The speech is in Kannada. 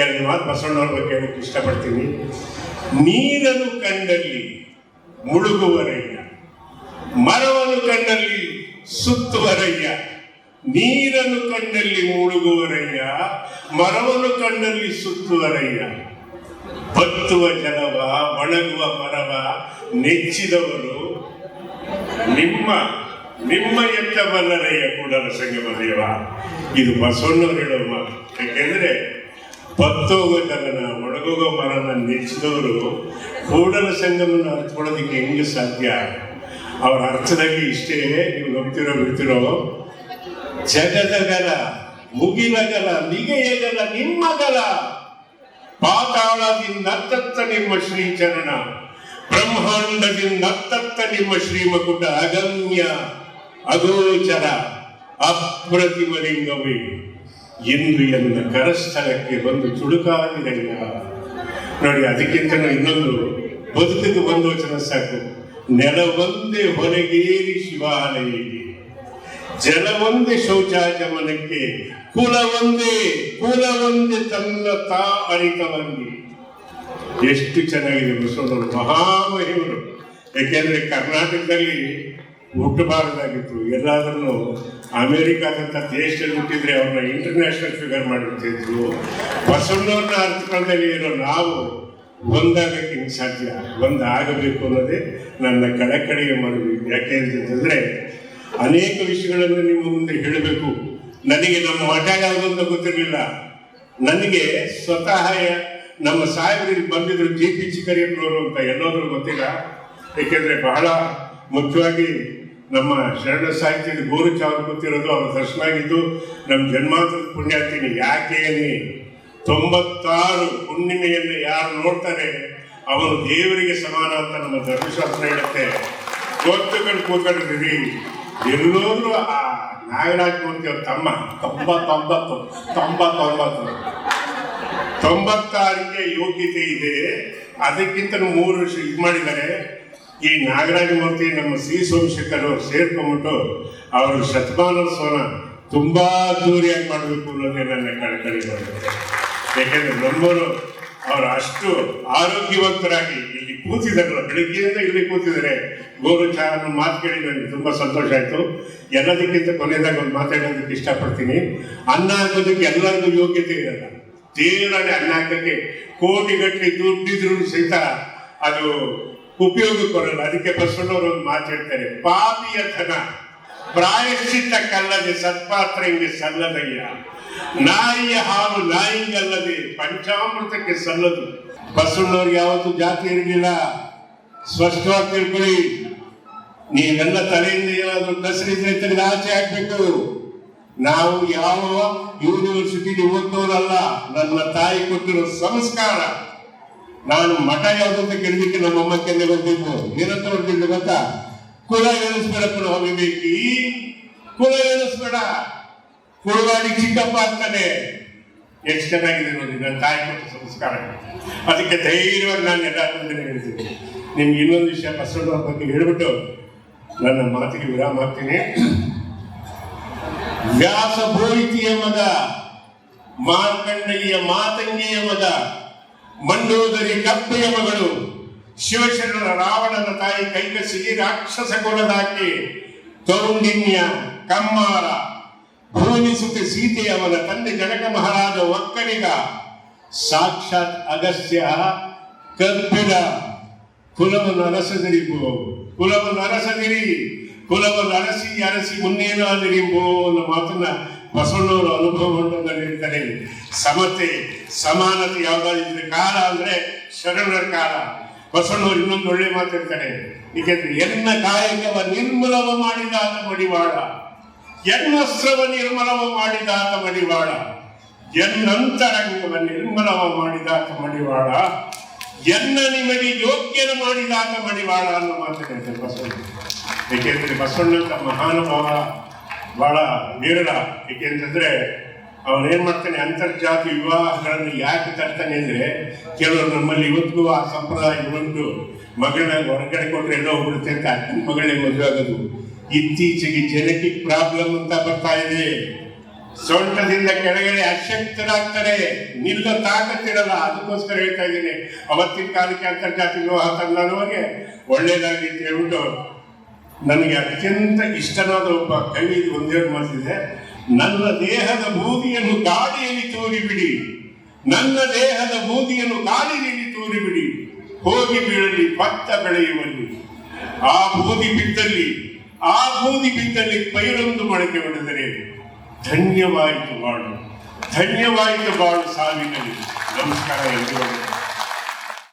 ಎರಡು ಮಾತು ಬಸವಣ್ಣವ್ರ ಬಗ್ಗೆ ಹೇಳಕ್ಕೆ ಇಷ್ಟಪಡ್ತೀನಿ. ನೀರನ್ನು ಕಂಡಲ್ಲಿ ಮುಳುಗುವರಯ್ಯ, ಮರವನ್ನು ಕಂಡಲ್ಲಿ ಸುತ್ತುವರಯ್ಯ. ನೀರನ್ನು ಕಂಡಲ್ಲಿ ಮುಳುಗುವರಯ್ಯ, ಮರವನ್ನು ಕಂಡಲ್ಲಿ ಸುತ್ತುವರಯ್ಯ. ಬತ್ತುವ ಜಲವ ಒಣಗುವ ಮರವ ನೆಚ್ಚಿದವರು ನಿಮ್ಮ ಎತ್ತ ಬಲ್ಲರಯ್ಯ ಕೂಡಲ ಸಂಗಮ ದೇವ. ಇದು ಬಸವಣ್ಣವ್ರು ಹೇಳೋ ಮಾತು. ಯಾಕೆಂದ್ರೆ ಬತ್ತೋಗೋ ಜಲನ ಒಣಗೋಗೋ ಮರನ ನೆಚ್ಚಿದವರು ಕೂಡಲ ಸಂಗಮನ ಅರ್ಥಕೊಳ್ಳೋದಕ್ಕೆ ಹೆಂಗೆ ಸಾಧ್ಯ? ಅವರ ಅರ್ಥದಲ್ಲಿ ಇಷ್ಟೇ, ನೀವು ನಂಬ್ತಿರೋ ಬಿಡ್ತಿರೋ, ಜಗದಗಲ ಮುಗಿಲಗಲ ನಿಗೆಯಗಲ ನಿಮ್ಮಗಲ, ಪಾತಾಳದಿಂದತ್ತ ನಿಮ್ಮ ಶ್ರೀಚರಣ, ಬ್ರಹ್ಮಾಂಡದಿಂದತ್ತ ನಿಮ್ಮ ಶ್ರೀಮಕುಟ, ಅಗಮ್ಯ ಅಗೋಚರ ಅಪ್ರತಿಮಲಿಂಗವೇ ಎಂದು ಎನ್ನ ಕರಸ್ಥಳಕ್ಕೆ ಬಂದು ಚುಡುಕಾದಿರಯ್ಯ. ನೋಡಿ, ಅದಕ್ಕಿಂತ ಇನ್ನೊಂದು ಬದುಕಿದ್ದು ಒಂದು ವಚನ ಸಾಕು. ನೆಲವೊಂದೇ ಹೊರಗೇರಿ ಶಿವಾಲಯಕ್ಕೆ, ಜಲವೊಂದೇ ಶೌಚಾಚಮನಕ್ಕೆ, ಕುಲವೊಂದೇ ತನ್ನ ತಾ ಅರಿತವಂಗಿ. ಎಷ್ಟು ಚೆನ್ನಾಗಿದೆ ಬಸವಣ್ಣವರು, ಮಹಾಮಹಿಮರು. ಯಾಕೆಂದ್ರೆ ಕರ್ನಾಟಕದಲ್ಲಿ ಹುಟ್ಟಬಾರದಾಗಿತ್ತು. ಎಲ್ಲಾದ್ರೂ ಅಮೆರಿಕಾದಂಥ ದೇಶದಲ್ಲಿ ಹುಟ್ಟಿದ್ರೆ ಅವ್ರನ್ನ ಇಂಟರ್ನ್ಯಾಷನಲ್ ಫಿಗರ್ ಮಾಡಿರ್ತಿದ್ರು. ಬಸವಣ್ಣವ್ರನ್ನ ಅರ್ಥಕಾಲದಲ್ಲಿ ಇರೋ ನಾವು ಒಂದಾಗಕ್ಕೆ ಹಿಂಗೆ ಸಾಧ್ಯ, ಒಂದಾಗಬೇಕು ಅನ್ನೋದೇ ನನ್ನ ಕಳಕಳಿಯ ಮನವಿ. ಯಾಕೆ ಅಂತಂದ್ರೆ ಅನೇಕ ವಿಷಯಗಳನ್ನು ನಿಮ್ಮ ಮುಂದೆ ಹೇಳಬೇಕು. ನನಗೆ ನಮ್ಮ ಮಠ ಯಾವುದು ಅಂತ ಗೊತ್ತಿರಲಿಲ್ಲ. ನನಗೆ ಸ್ವತಃ ನಮ್ಮ ಸಾಹೇಬರಿಗೆ ಬಂದಿದ್ರು JP ಚಿಕ್ಕರಿಯಪ್ಪನವರು ಅಂತ, ಎಲ್ಲೋದ್ರೂ ಗೊತ್ತಿಲ್ಲ. ಏಕೆಂದ್ರೆ ಬಹಳ ಮುಖ್ಯವಾಗಿ ನಮ್ಮ ಶರಣ ಸಾಹಿತ್ಯದ ಗೋರು ಚಾವು ಗೊತ್ತಿರೋದು, ಅವ್ರ ದರ್ಶನ ಆಗಿದ್ದು ನಮ್ಮ ಜನ್ಮಾಂತರದ ಪುಣ್ಯಾರ್ತಿನಿ. ಯಾಕೇನೆ 96 ಹುಣ್ಣಿಮೆಯನ್ನು ಯಾರು ನೋಡ್ತಾರೆ ಅವನು ದೇವರಿಗೆ ಸಮಾನ ಅಂತ ನಮ್ಮ ಧರ್ಮಶಾಸ್ತ್ರ ಹೇಳುತ್ತೆ. ಗೊತ್ತುಗಳು ಕೂತ್ಕೊಂಡಿದ್ದೀವಿ. ಎಲ್ಲೋದ್ರು ಆ ನಾಗರಾಜ್ ಮೂರ್ತಿ ಅವ್ರ ತಮ್ಮ 96ಕ್ಕೆ ಯೋಗ್ಯತೆ ಇದೆ. ಅದಕ್ಕಿಂತ 3 ವರ್ಷ ಇದು ಮಾಡಿದ್ದಾರೆ. ಈ ನಾಗರಾಜ ಮೂರ್ತಿ ನಮ್ಮ ಶ್ರೀ ಸೋಮಶೇಖರ್ ಅವರು ಸೇರ್ಕೊಂಡ್ಬಿಟ್ಟು ಅವರು ಶತಮಾನೋತ್ಸವನ ತುಂಬಾ ಅದ್ದೂರಿಯಾಗಿ ಮಾಡಬೇಕು ಅನ್ನೋದೇ ನನ್ನ ಕಳಕಳಿ ಬರುತ್ತೆ. ಯಾಕೆಂದ್ರೆ ನಮ್ಮವರು ಅವರು ಅಷ್ಟು ಆರೋಗ್ಯವಂತರಾಗಿ ಇಲ್ಲಿ ಕೂತಿದಾರಲ್ಲ, ಬೆಳಿಗ್ಗೆಯಿಂದ ಇಲ್ಲಿ ಕೂತಿದ್ದಾರೆ. ಗೋರು ಚಾ ಮಾತು ಕೇಳಿ ನನಗೆ ತುಂಬಾ ಸಂತೋಷ ಆಯ್ತು. ಎಲ್ಲದಕ್ಕಿಂತ ಕೊನೆಯದಾಗ ಒಂದು ಮಾತಾಡೋದಕ್ಕೆ ಇಷ್ಟಪಡ್ತೀನಿ. ಅನ್ನ ಹಾಕೋದಕ್ಕೆ ಎಲ್ಲರಿಗೂ ಯೋಗ್ಯತೆ ಇರಲ್ಲ. ದೇವರಲ್ಲಿ ಅನ್ನ ಹಾಕಕ್ಕೆ ಕೋಟಿಗಟ್ಟಲೆ ದುಡ್ಡಿದ್ರು ಸಹಿತ ಅದು ಉಪಯೋಗಕ್ಕೆ ಬರಲ್ಲ. ಅದಕ್ಕೆ ಬಸವಣ್ಣವರು ಒಂದು ಮಾತಾಡ್ತಾರೆ, ಪಾಪಿಯ ಧನ ಪ್ರಾಯಶ್ಚಿತ್ತ ಕಲ್ಲದೆ ಸತ್ಪಾತ್ರ ಹಿಂಗೆ ಸಲ್ಲದಯ್ಯ, ನಾಯಿಯ ಹಾಲು ನಾಯಿಗಲ್ಲದೆ ಪಂಚಾಮೃತಕ್ಕೆ ಸಲ್ಲದು. ಬಸವಣ್ಣವ್ರಿಗೆ ಯಾವತ್ತೂ ಜಾತಿ ಇರಲಿಲ್ಲ, ಸ್ಪಷ್ಟವಾಗಿ ತಿಳ್ಕೊಳ್ಳಿ. ನೀವೆಲ್ಲ ತಲೆಯಿಂದ ಏನಾದ್ರು ಕಸರಿದ್ರೆ ತೆಗೆದು ಆಚೆ ಹಾಕ್ಬೇಕು. ನಾವು ಯಾವ ಯೂನಿವರ್ಸಿಟಿಲಿ ಓದೋರಲ್ಲ, ನನ್ನ ತಾಯಿ ಕೊಟ್ಟಿರೋ ಸಂಸ್ಕಾರ. ನಾನು ಮಠ ಯಾವ್ದಂತ ಕೇಳಲಿಕ್ಕೆ ನಮ್ಮಮ್ಮ ಕೆಂದೆ ಬಂದಿದ್ದು ಏನಂತ ಹೊರಟಿದ್ದು ಗೊತ್ತಾ? ಕುಲ ಎನಿಸ್ಬೇಡಪ್ಪ ವಿವೇಕಿ, ಕುಲ ಎನಿಸ್ಬೇಡ, ಕುಳವಾಡಿ ಚಿಕ್ಕಪ್ಪ ಅಂತಾನೆ. ಎಷ್ಟು ಚೆನ್ನಾಗಿದೆ ನೋಡಿ ನನ್ನ ತಾಯಿ ಕೊಟ್ಟ ಸಂಸ್ಕಾರ. ಅದಕ್ಕೆ ಧೈರ್ಯವಾಗಿ ನಾನು ಎಲ್ಲ ಮುಂದೆ ಹೇಳ್ತೀನಿ. ನಿಮ್ಗೆ ಇನ್ನೊಂದು ವಿಷಯ ಬಸವಣ್ಣವ್ರ ಬಗ್ಗೆ ಹೇಳ್ಬಿಟ್ಟು ನನ್ನ ಮಾತಿಗೆ ವಿರಾಮ ಹಾಕ್ತೀನಿ. ವ್ಯಾಸ ಬೋಯಿತಿಯ ಮಗ, ಮಾರ್ಕಂಡಯ್ಯ ಮಾತಂಗಿಯ ಮಗ, ಮಂಡೋದರಿ ಕಪ್ಪೆಯ ಮಗಳು, ಶಿವಶರಣರ ರಾವಣನ ತಾಯಿ ಕೈಕಸಿಗೆ ರಾಕ್ಷಸ ಕುಲದಾಕಿ, ಕೌಂಡಿನ್ಯ ಕಮ್ಮಾರ, ಭೂಮಿಸುತ್ತೆ ಸೀತೆ ಅವನ ತಂದೆ ಜನಕ ಮಹಾರಾಜ ಒಕ್ಕಲಿಗ, ಸಾಕ್ಷಾತ್ ಅಗಸ್ತ್ಯ ಕರ್ಪಿಡ. ಕುಲವನ್ನು ಅರಸಿ ಮುನ್ನೇನಾದಿರಿಂಬೋ ಅನ್ನೋ ಮಾತನ್ನ ಬಸವಣ್ಣವರು ಅನುಭವ ಹೊಂದೋದಲ್ಲಿ ಹೇಳ್ತಾರೆ. ಸಮತೆ ಸಮಾನತೆ ಯಾವ್ದಾದ್ರೆ ಕಾಲ ಅಂದ್ರೆ ಶರಣರ ಕಾಲ. ಬಸವಣ್ಣವರು ಇನ್ನೊಂದು ಒಳ್ಳೆ ಮಾತಾಡ್ತಾರೆ. ಏಕೆಂದ್ರೆ ಎನ್ನ ಕಾಯಕವ ನಿರ್ಮಲವ ಮಾಡಿದಾತ ಮಡಿವಾಳ, ಎನ್ನಸ್ತ್ರವ ನಿರ್ಮಲವ ಮಾಡಿದಾತ ಮಡಿವಾಳ, ಎನ್ನಂತರಂಗವ ನಿರ್ಮಲವ ಮಾಡಿದಾತ ಮಡಿವಾಳ, ಎನ್ನ ನಿಮಗೆ ಯೋಗ್ಯನ ಮಾಡಿದಾತ ಮಡಿವಾಳ ಅನ್ನೋ ಮಾತಾಡ್ತಾರೆ ಬಸವಣ್ಣ. ಏಕೆಂದ್ರೆ ಬಸವಣ್ಣ ಮಹಾನುಭಾವ, ಬಹಳ ವೀರರ. ಏಕೆಂತಂದ್ರೆ ಅವನೇನ್ ಮಾಡ್ತಾನೆ, ಅಂತರ್ಜಾತಿ ವಿವಾಹಗಳನ್ನು ಯಾಕೆ ತರ್ತಾನೆ ಅಂದ್ರೆ, ಕೆಲವರು ನಮ್ಮಲ್ಲಿ ಇವತ್ತಿಗೂ ಆ ಸಂಪ್ರದಾಯ ಉಂಟು. ಮಗಳನ್ನ ಹೊರಗಡೆ ಕೊಟ್ಟರೆ ಎಲ್ಲೋ ಹೋಗ್ಬಿಡುತ್ತೆ ಅಂತ ಅಕ್ಕನ ಮಗಳೇ ಮದುವೆ ಆಗೋದು. ಇತ್ತೀಚೆಗೆ ಜೆನೆಟಿಕ್ ಪ್ರಾಬ್ಲಮ್ ಅಂತ ಬರ್ತಾ ಇದೆ. ಸೊಂಟದಿಂದ ಕೆಳಗಡೆ ಅಶಕ್ತರಾಗ್ತಾರೆ, ನಿಲ್ಲ ತಾಕತ್ತಿರಲ್ಲ. ಅದಕ್ಕೋಸ್ಕರ ಹೇಳ್ತಾ ಇದ್ದೀನಿ, ಅವತ್ತಿನ ಕಾಲಕ್ಕೆ ಅಂತರ್ಜಾತಿ ವಿವಾಹ ತಂದವರಿಗೆ ಒಳ್ಳೇದಾಗಿ ಅಂತ ಹೇಳ್ಬಿಟ್ಟು ನನಗೆ ಅತ್ಯಂತ ಇಷ್ಟನಾದ ಒಬ್ಬ ಕವಿ ಒಂದೇಳು ಮಾತಿದೆ, ನನ್ನ ದೇಹದ ಬೂದಿಯನ್ನು ಗಾಳಿಯಲ್ಲಿ ತೂರಿಬಿಡಿ, ನನ್ನ ದೇಹದ ಬೂದಿಯನ್ನು ಗಾಳಿಯಲ್ಲಿ ತೂರಿಬಿಡಿ, ಹೋಗಿ ಬೀಳಲಿ ಭತ್ತ ಬೆಳೆಯುವಲ್ಲಿ. ಆ ಬೂದಿ ಬಿದ್ದಲ್ಲಿ ಪೈರೊಂದು ಮೊಳಕೆ ಹೊಡೆದರೆ ಧನ್ಯವಾಯಿತು ಬಾಳು, ಧನ್ಯವಾಯಿತು ಬಾಳು ಸಾವಿನಲ್ಲಿ. ನಮಸ್ಕಾರ ಎಲ್ರಿಗೂ.